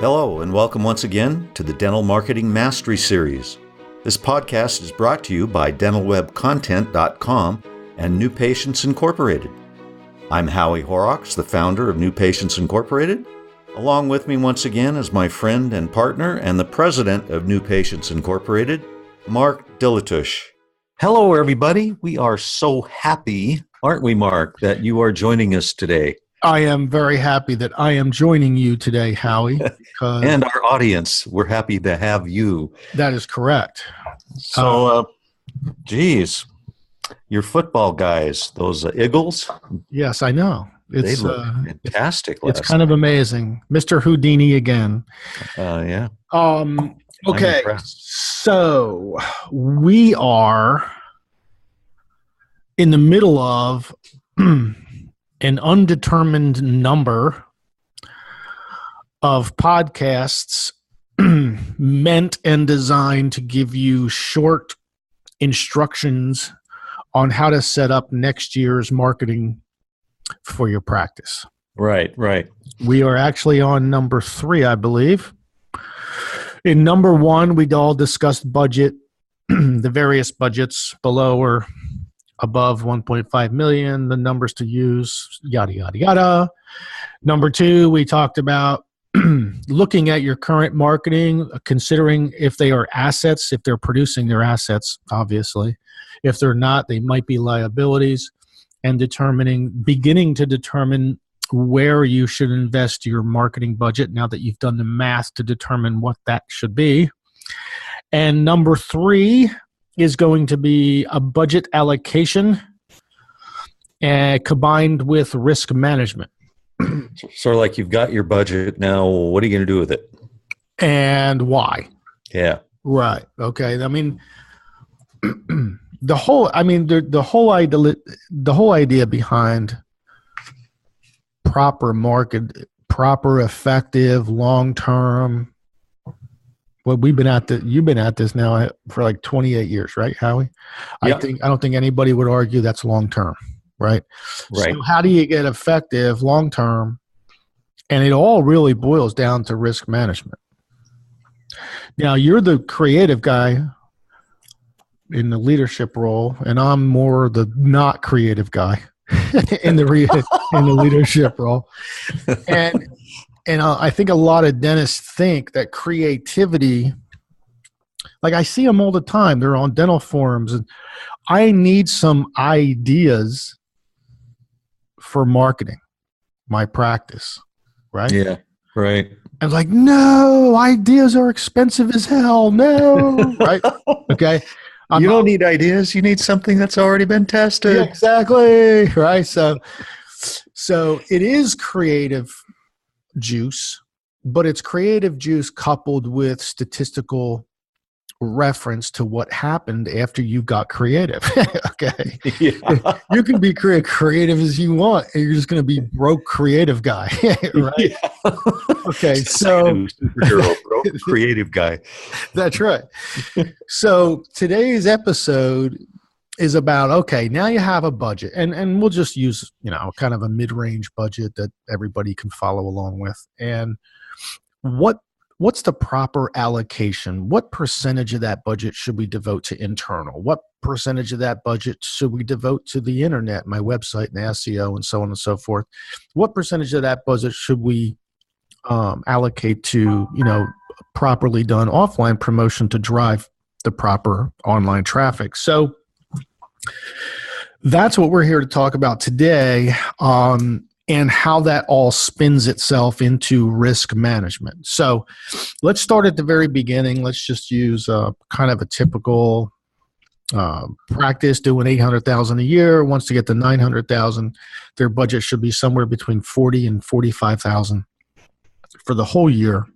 Hello, and welcome once again to the Dental Marketing Mastery Series. This podcast is brought to you by dentalwebcontent.com and New Patients Incorporated. I'm Howie Horrocks, the founder of New Patients Incorporated. Along with me once again is my friend and partner and the president of New Patients Incorporated, Mark Dilatush. Hello, everybody. We are so happy, aren't we, Mark, that you are joining us today? I am very happy that I am joining you today, Howie. And our audience, we're happy to have you. That is correct. So, geez, your football guys, those Eagles. Yes, I know. They look fantastic. It's kind of amazing. Mr. Houdini again. Yeah. Okay, so we are in the middle of an undetermined number of podcasts meant and designed to give you short instructions on how to set up next year's marketing for your practice. Right. We are actually on number 3, I believe. In number 1, we all discussed budget, the various budgets below or above 1.5 million, the numbers to use, yada, yada, yada. Number 2, we talked about looking at your current marketing, considering if they are assets, if they're producing their assets, obviously. If they're not, they might be liabilities, and beginning to determine where you should invest your marketing budget now that you've done the math to determine what that should be. And number 3 is going to be a budget allocation combined with risk management. Sort of like you've got your budget now. What are you going to do with it? And why? Yeah. Right. Okay. I mean, the whole idea behind proper market, proper, effective, long-term. Well, you've been at this now for like 28 years, right, Howie? Yeah. I don't think anybody would argue that's long-term, right? Right. So how do you get effective long-term? And it all really boils down to risk management. Now, you're the creative guy in the leadership role, and I'm more the not creative guy in the leadership role. And I think a lot of dentists think that creativity, like I see them all the time, they're on dental forums, and I need some ideas for marketing my practice, right? Yeah, right. I was like, no, ideas are expensive as hell. No, right? Okay. You don't need ideas. You need something that's already been tested. Yeah, exactly. Right. So it is creative juice, but it's creative juice coupled with statistical reference to what happened after you got creative. Okay. Yeah. You can be creative as you want, and you're just going to be broke creative guy. Right. Yeah. Okay. So superhero, broke creative guy. That's right. So today's episode is about, okay, now you have a budget, and we'll just use, kind of a mid-range budget that everybody can follow along with. And what's the proper allocation? What percentage of that budget should we devote to internal? What percentage of that budget should we devote to the internet, my website and SEO and so on and so forth? What percentage of that budget should we allocate to, properly done offline promotion to drive the proper online traffic? So that's what we're here to talk about today, and how that all spins itself into risk management. So let's start at the very beginning. Let's just use kind of a typical practice doing $800,000 a year. Wants to get to $900,000. Their budget should be somewhere between $40,000 and $45,000 for the whole year.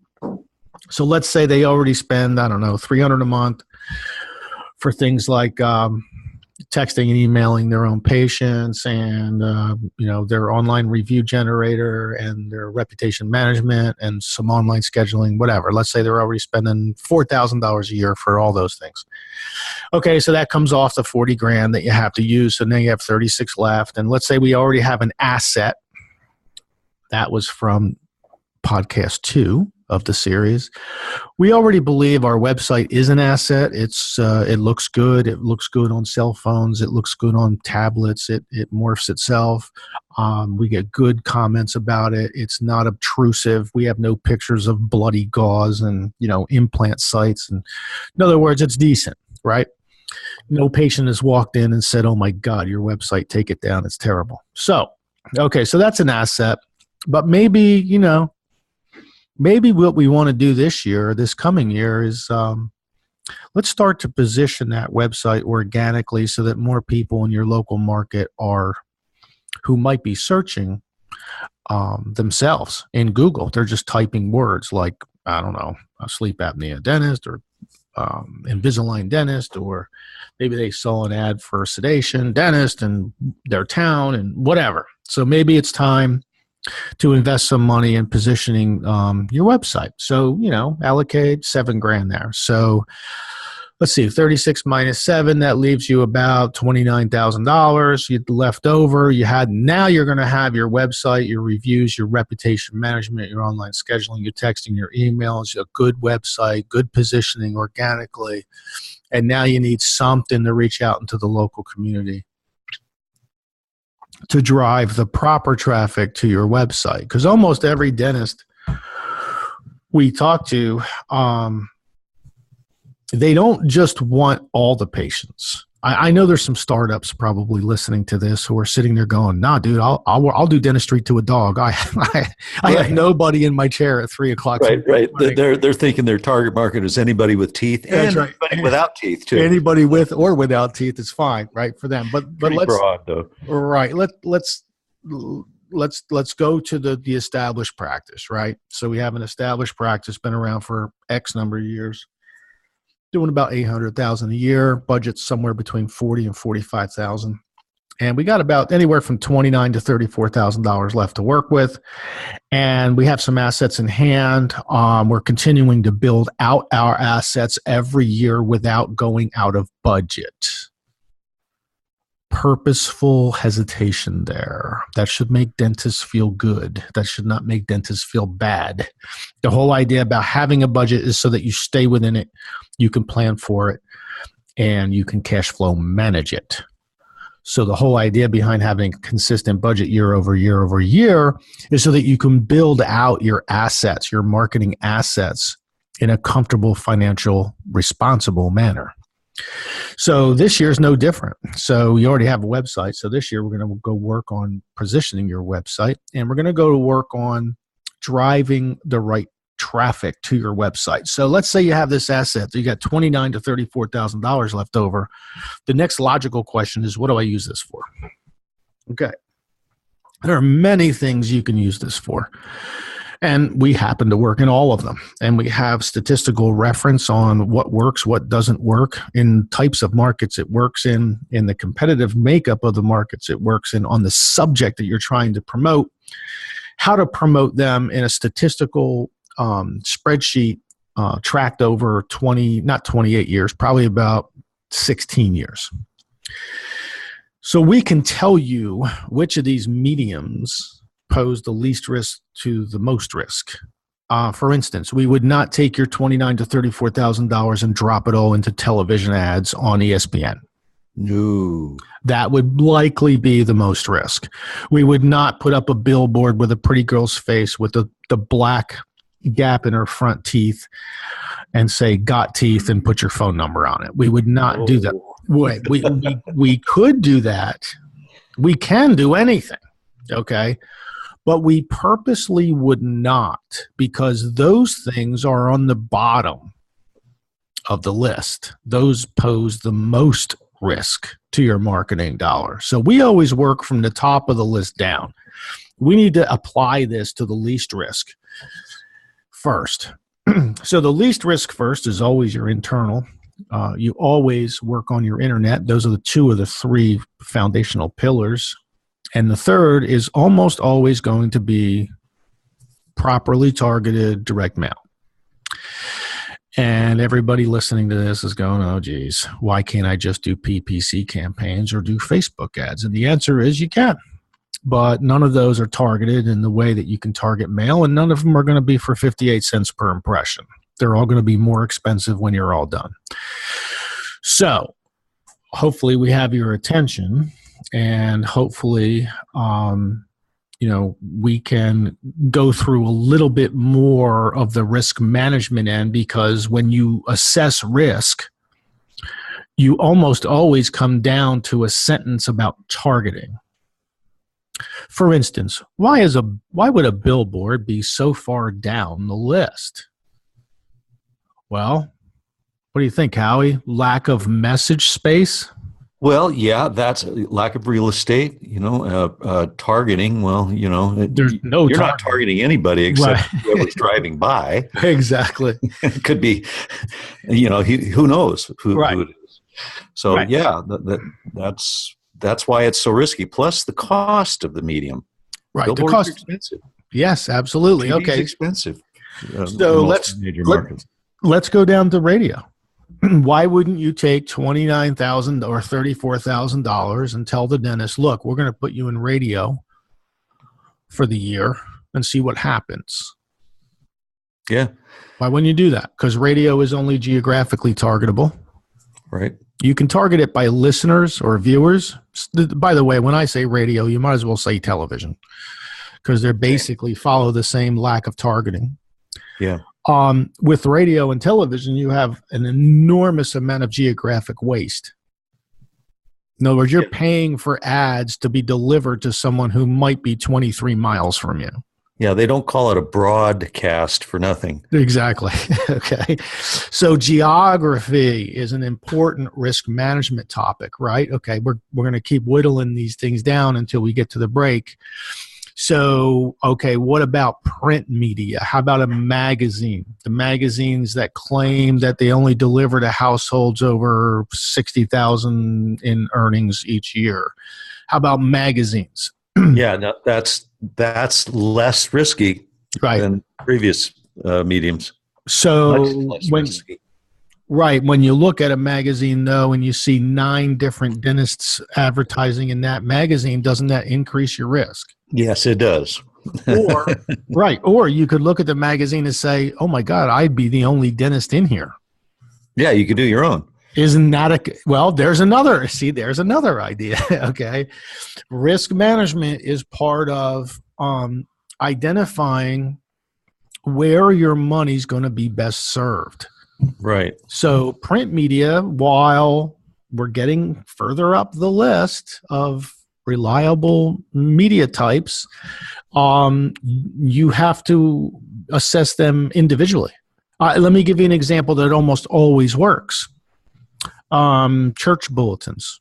So let's say they already spend, $300 a month for things like texting and emailing their own patients and, their online review generator and their reputation management and some online scheduling, whatever. Let's say they're already spending $4,000 a year for all those things. Okay, so that comes off the $40,000 that you have to use. So now you have 36 left. And let's say we already have an asset. That was from podcast 2. of the series. We already believe our website is an asset. It looks good. It looks good on cell phones. It looks good on tablets. It morphs itself. We get good comments about it. It's not obtrusive. We have no pictures of bloody gauze and, implant sites. And in other words, it's decent, right? No patient has walked in and said, "Oh my God, your website, take it down. It's terrible." So, okay, so that's an asset. But maybe what we want to do this coming year is let's start to position that website organically so that more people in your local market who might be searching themselves in Google. They're just typing words like, I don't know, a sleep apnea dentist or Invisalign dentist, or maybe they saw an ad for a sedation dentist in their town and whatever. So maybe it's time to invest some money in positioning your website. So, allocate $7,000 there. So let's see, 36 minus 7, that leaves you about $29,000. You left over. Now you're going to have your website, your reviews, your reputation management, your online scheduling, your texting, your emails, a good website, good positioning organically. And now you need something to reach out into the local community to drive the proper traffic to your website. Because almost every dentist we talk to, they don't just want all the patients. I know there's some startups probably listening to this who are sitting there going, "Nah, dude, I'll do dentistry to a dog. I have nobody in my chair at 3:00. Right. They're thinking their target market is anybody with teeth, and anybody without teeth too. Anybody with or without teeth is fine, right, for them. But let's broad though. Right. Let's go to the established practice, right? So we have an established practice, been around for X number of years, doing about $800,000 a year, budget's somewhere between $40,000 and $45,000. And we got about anywhere from $29,000 to $34,000 left to work with. And we have some assets in hand. We're continuing to build out our assets every year without going out of budget. Purposeful hesitation there. That should make dentists feel good. That should not make dentists feel bad. The whole idea about having a budget is so that you stay within it, you can plan for it, and you can cash flow manage it. So the whole idea behind having a consistent budget year over year over year is so that you can build out your assets, your marketing assets, in a comfortable, financial, responsible manner. So this year is no different. So you already have a website. So this year we're going to go work on positioning your website, and we're going to go to work on driving the right traffic to your website. So let's say you have this asset. So you got $29,000 to $34,000 left over. The next logical question is, what do I use this for? Okay. There are many things you can use this for. And we happen to work in all of them. And we have statistical reference on what works, what doesn't work, in types of markets it works in the competitive makeup of the markets it works in, on the subject that you're trying to promote, how to promote them in a statistical spreadsheet tracked over 28 years, probably about 16 years. So we can tell you which of these mediums pose the least risk to the most risk. For instance, we would not take your $29,000 to $34,000 and drop it all into television ads on ESPN. No. That would likely be the most risk. We would not put up a billboard with a pretty girl's face with the black gap in her front teeth and say, "Got teeth," and put your phone number on it. We would not do that. We could do that. We can do anything. Okay. But we purposely would not, because those things are on the bottom of the list. Those pose the most risk to your marketing dollar. So we always work from the top of the list down. We need to apply this to the least risk first. So the least risk first is always your internal. You always work on your internet. Those are the two of the three foundational pillars. And the third is almost always going to be properly targeted direct mail. And everybody listening to this is going, "Oh, geez, why can't I just do PPC campaigns or do Facebook ads?" And the answer is you can. but none of those are targeted in the way that you can target mail, and none of them are going to be for 58 cents per impression. They're all going to be more expensive when you're all done. So hopefully we have your attention, and hopefully we can go through a little bit more of the risk management end, because when you assess risk, you almost always come down to a sentence about targeting. For instance, why would a billboard be so far down the list? Well, what do you think, Howie? Lack of message space? Well, yeah, that's lack of real estate, targeting. Well, There's no you're not targeting anybody except whoever's driving by. Exactly. It could be, who knows who it is. So yeah, that's why it's so risky. Plus the cost of the medium. Right. Billboards the cost are expensive. Yes, absolutely. TV's okay. expensive. So let's go down to radio. Why wouldn't you take $29,000 or $34,000 and tell the dentist, look, we're going to put you in radio for the year and see what happens? Yeah. Why wouldn't you do that? Because radio is only geographically targetable. Right. You can target it by listeners or viewers. By the way, when I say radio, you might as well say television, because they basically follow the same lack of targeting. Yeah. With radio and television, you have an enormous amount of geographic waste. In other words, you're paying for ads to be delivered to someone who might be 23 miles from you. Yeah, they don't call it a broadcast for nothing. Exactly. Okay. So geography is an important risk management topic, right? Okay, we're going to keep whittling these things down until we get to the break. So, okay, what about print media? How about a magazine? The magazines that claim that they only deliver to households over 60,000 in earnings each year. How about magazines? Yeah, no, that's less risky than previous mediums. So when you look at a magazine, though, and you see 9 different dentists advertising in that magazine, doesn't that increase your risk? Yes, it does. Or you could look at the magazine and say, oh my God, I'd be the only dentist in here. Yeah, you could do your own. Isn't that there's another idea. Okay. Risk management is part of identifying where your money's going to be best served. Right. So print media, while we're getting further up the list of reliable media types, you have to assess them individually. Let me give you an example that almost always works. Church bulletins,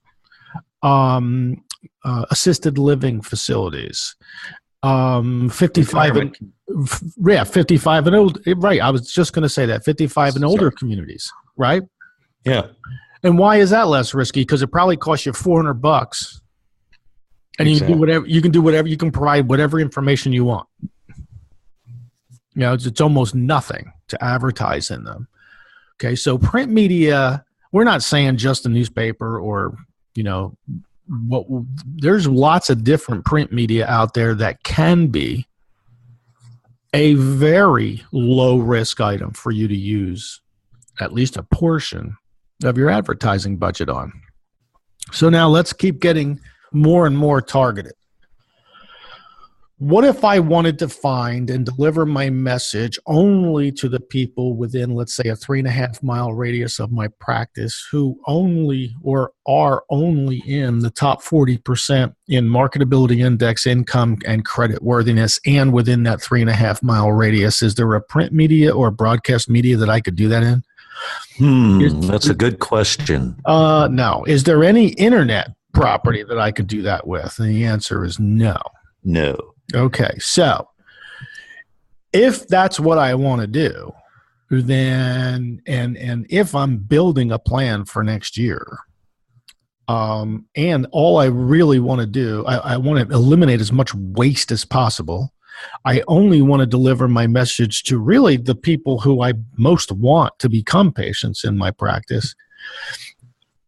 assisted living facilities, 55 and old. Right. I was just going to say that 55 and older communities. Right. Yeah. And why is that less risky? Because it probably costs you $400. And you can do whatever, you can provide whatever information you want. It's almost nothing to advertise in them. Okay, so print media, we're not saying just a newspaper or, there's lots of different print media out there that can be a very low risk item for you to use at least a portion of your advertising budget on. So now let's keep getting more and more targeted. What if I wanted to find and deliver my message only to the people within, let's say, a 3.5 mile radius of my practice who only or are only in the top 40% in marketability index, income, and credit worthiness, and within that 3.5 mile radius? Is there a print media or broadcast media that I could do that in? That's a good question. No. Is there any internet property that I could do that with? And the answer is no. No. Okay, so if that's what I want to do, then and if I'm building a plan for next year, and all I really want to do, I want to eliminate as much waste as possible. I only want to deliver my message to really the people who I most want to become patients in my practice.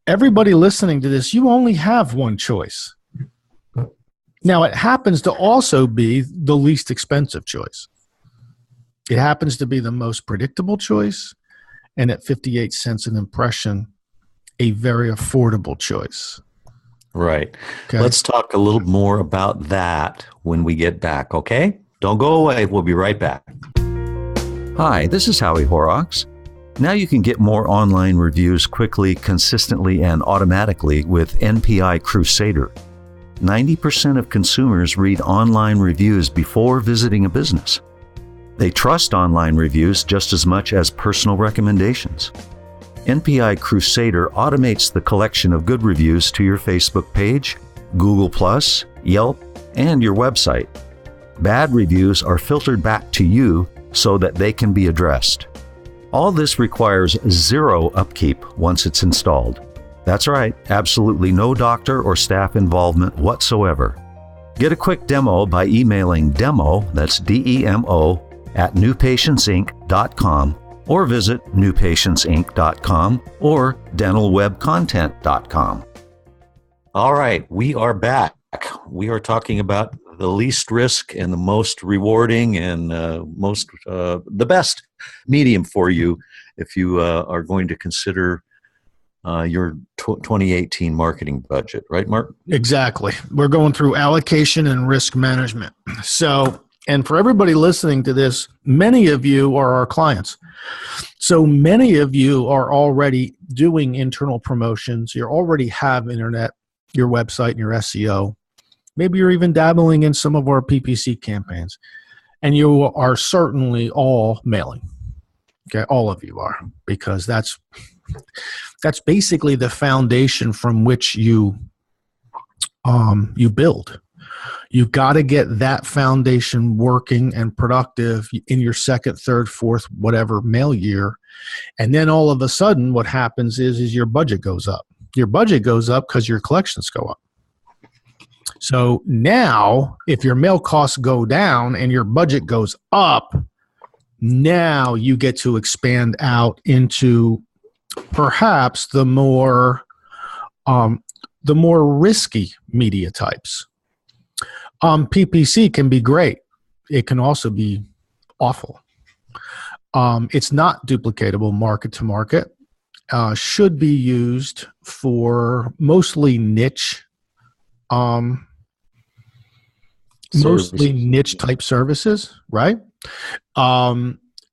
Everybody listening to this, you only have one choice. Now, it happens to also be the least expensive choice. It happens to be the most predictable choice, and at 58 cents an impression, a very affordable choice. Right. Okay. Let's talk a little more about that when we get back, okay? Don't go away. We'll be right back. Hi, this is Howie Horrocks. Now you can get more online reviews quickly, consistently, and automatically with NPI Crusader. 90% of consumers read online reviews before visiting a business. They trust online reviews just as much as personal recommendations. NPI Crusader automates the collection of good reviews to your Facebook page, Google+, Yelp, and your website. Bad reviews are filtered back to you so that they can be addressed. All this requires zero upkeep once it's installed. That's right, absolutely no doctor or staff involvement whatsoever. Get a quick demo by emailing demo, that's DEMO, at newpatientsinc.com or visit newpatientsinc.com or dentalwebcontent.com. All right, we are back. We are talking about the least risk and the most rewarding and the best medium for you if you are going to consider your 2018 marketing budget, right, Mark? Exactly. We're going through allocation and risk management. So, and for everybody listening to this, many of you are our clients. So many of you are already doing internal promotions. You already have internet, your website, and your SEO. Maybe you're even dabbling in some of our PPC campaigns. And you are certainly all mailing. Okay, all of you are, because that's basically the foundation from which you build. You've got to get that foundation working and productive in your second, third, fourth, whatever mail year. And then all of a sudden what happens is your budget goes up. Your budget goes up because your collections go up. So now if your mail costs go down and your budget goes up, now you get to expand out into perhaps the more risky media types. PPC can be great. It can also be awful. It's not duplicatable market to market. Should be used for mostly niche type services, right?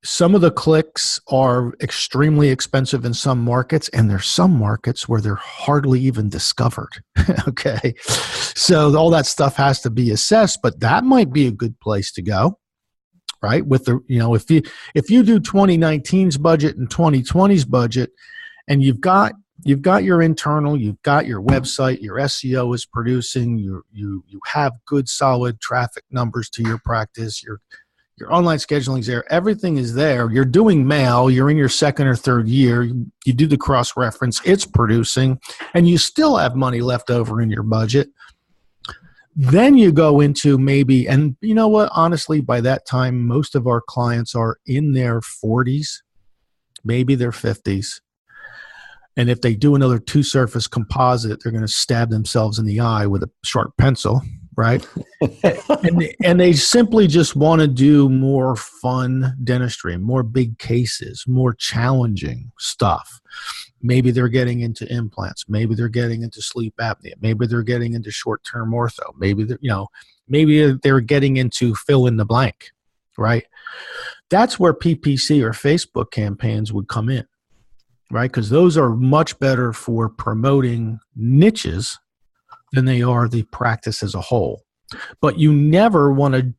Some of the clicks are extremely expensive in some markets, and there's some markets where they're hardly even discovered. Okay. So all that stuff has to be assessed, but that might be a good place to go, right? With the, if you do 2019's budget and 2020's budget, and you've got your internal, you've got your website, your SEO is producing, you have good solid traffic numbers to your practice, your online scheduling is there, everything is there. You're doing mail, you're in your second or third year, you do the cross-reference, it's producing, and you still have money left over in your budget. Then you go into maybe, and you know what, honestly, by that time, most of our clients are in their 40s, maybe their 50s. And if they do another two-surface composite, they're going to stab themselves in the eye with a sharp pencil, right? and they simply just want to do more fun dentistry, more big cases, more challenging stuff. Maybe they're getting into implants. Maybe they're getting into sleep apnea. Maybe they're getting into short-term ortho. Maybe they're getting into fill in the blank, right? That's where PPC or Facebook campaigns would come in, right? Because those are much better for promoting niches than they are the practice as a whole. But you never want to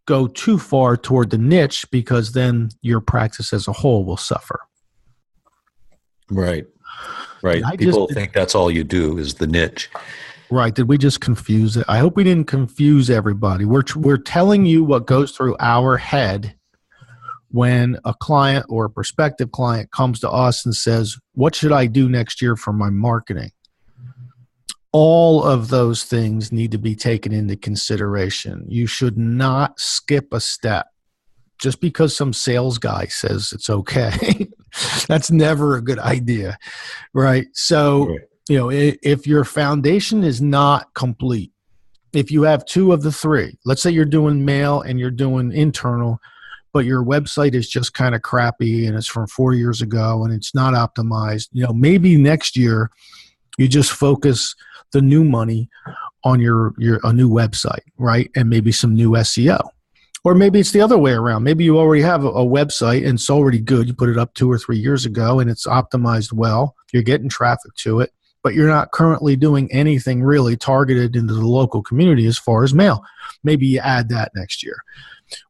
go too far toward the niche, because then your practice as a whole will suffer. Right. People think that's all you do is the niche. Right. Did we just confuse it? I hope we didn't confuse everybody. We're telling you what goes through our head when a client or a prospective client comes to us and says, what should I do next year for my marketing? All of those things need to be taken into consideration. You should not skip a step just because some sales guy says it's okay. That's never a good idea, right? So, if your foundation is not complete, if you have two of the three, let's say you're doing mail and you're doing internal, but your website is just kind of crappy and it's from 4 years ago and it's not optimized, maybe next year you just focus the new money on a new website, right? And maybe some new SEO. Or maybe it's the other way around. Maybe you already have a website and it's already good. You put it up 2 or 3 years ago and it's optimized well. You're getting traffic to it, but you're not currently doing anything really targeted into the local community as far as mail. Maybe you add that next year.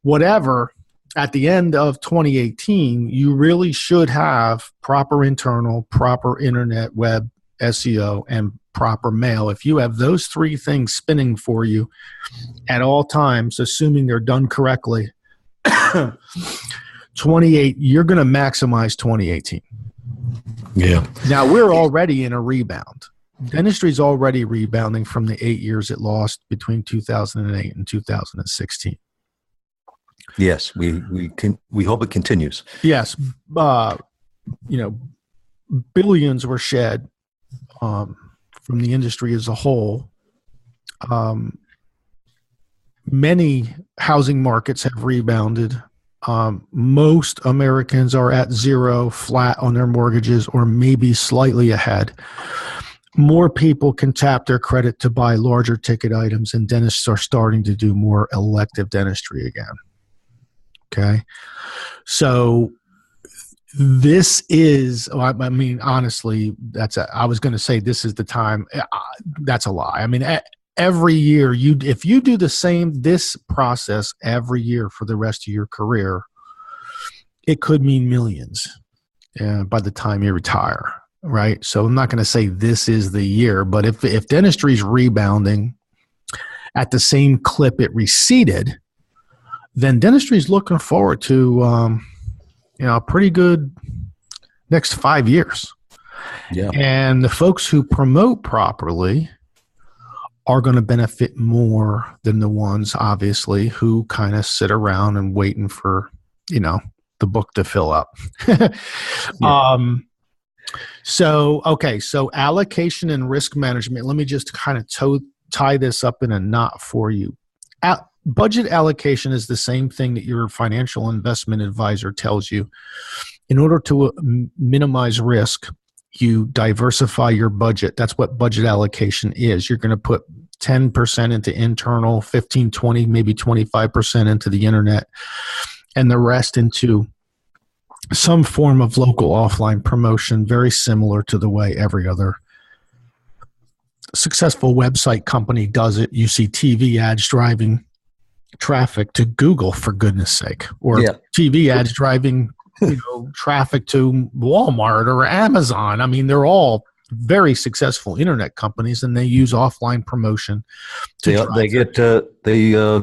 Whatever, at the end of 2018, you really should have proper internal, proper internet, web, SEO, and proper mail. If you have those 3 things spinning for you at all times, assuming they're done correctly, you're going to maximize 2018. Yeah. Now we're already in a rebound. Dentistry is already rebounding from the 8 years it lost between 2008 and 2016. Yes, we hope it continues. Yes, billions were shed from the industry as a whole. Many housing markets have rebounded. Most Americans are at zero, flat on their mortgages, or maybe slightly ahead. More people can tap their credit to buy larger ticket items, and dentists are starting to do more elective dentistry again. Okay. So this is, honestly, I was going to say this is the time. That's a lie. Every year, if you do this process every year for the rest of your career, it could mean millions by the time you retire, right? So I'm not going to say this is the year, but if dentistry is rebounding at the same clip it receded, then dentistry is looking forward to a pretty good next 5 years. Yeah. And the folks who promote properly are going to benefit more than the ones, obviously, who kind of sit around and waiting for, the book to fill up. Yeah. So allocation and risk management, let me just kind of tie this up in a knot for you. Budget allocation is the same thing that your financial investment advisor tells you. In order to minimize risk, you diversify your budget. That's what budget allocation is. You're going to put 10% into internal, 15, 20, maybe 25% into the internet, and the rest into some form of local offline promotion, very similar to the way every other successful website company does it. You see TV ads driving traffic to Google, for goodness sake, or TV ads driving traffic to Walmart or Amazon. They're all very successful internet companies, and they use offline promotion. They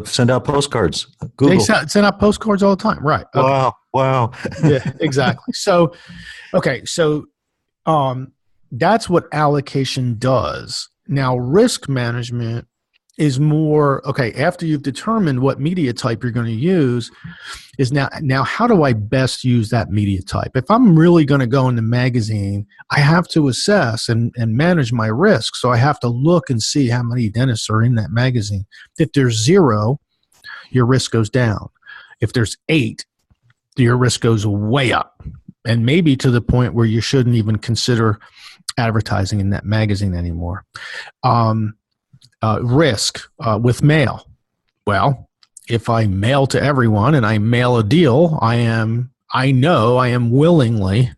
send out postcards. Google. They send out postcards all the time, right? Okay. Wow. Yeah, exactly. So that's what allocation does. Now, risk management is more, after you've determined what media type you're going to use, is now how do I best use that media type? If I'm really going to go in the magazine, I have to assess and manage my risk. So I have to look and see how many dentists are in that magazine. If there's 0, your risk goes down. If there's 8, your risk goes way up, and maybe to the point where you shouldn't even consider advertising in that magazine anymore. Risk with mail. Well, if I mail to everyone and I mail a deal, I know I am willingly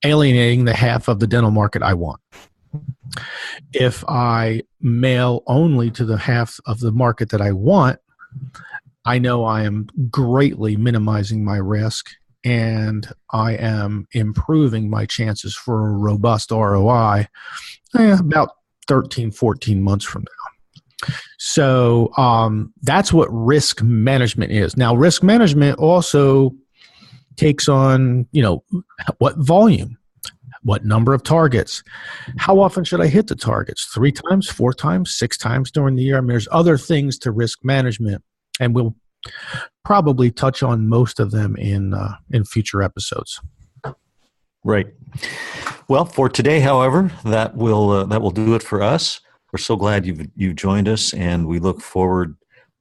alienating the half of the dental market I want. If I mail only to the half of the market that I want, I know I am greatly minimizing my risk, and I am improving my chances for a robust ROI about 13, 14 months from now. So that's what risk management is. Now, risk management also takes on, what volume, what number of targets, how often should I hit the targets? 3 times, 4 times, 6 times during the year? There's other things to risk management, and we'll probably touch on most of them in future episodes. Right. Well, for today, however, that will do it for us. We're so glad you've joined us, and we look forward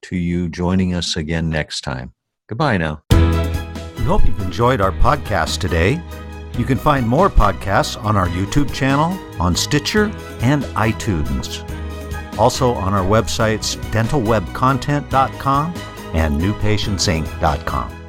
to you joining us again next time. Goodbye now. We hope you've enjoyed our podcast today. You can find more podcasts on our YouTube channel, on Stitcher, and iTunes. Also on our websites, dentalwebcontent.com and newpatientsinc.com.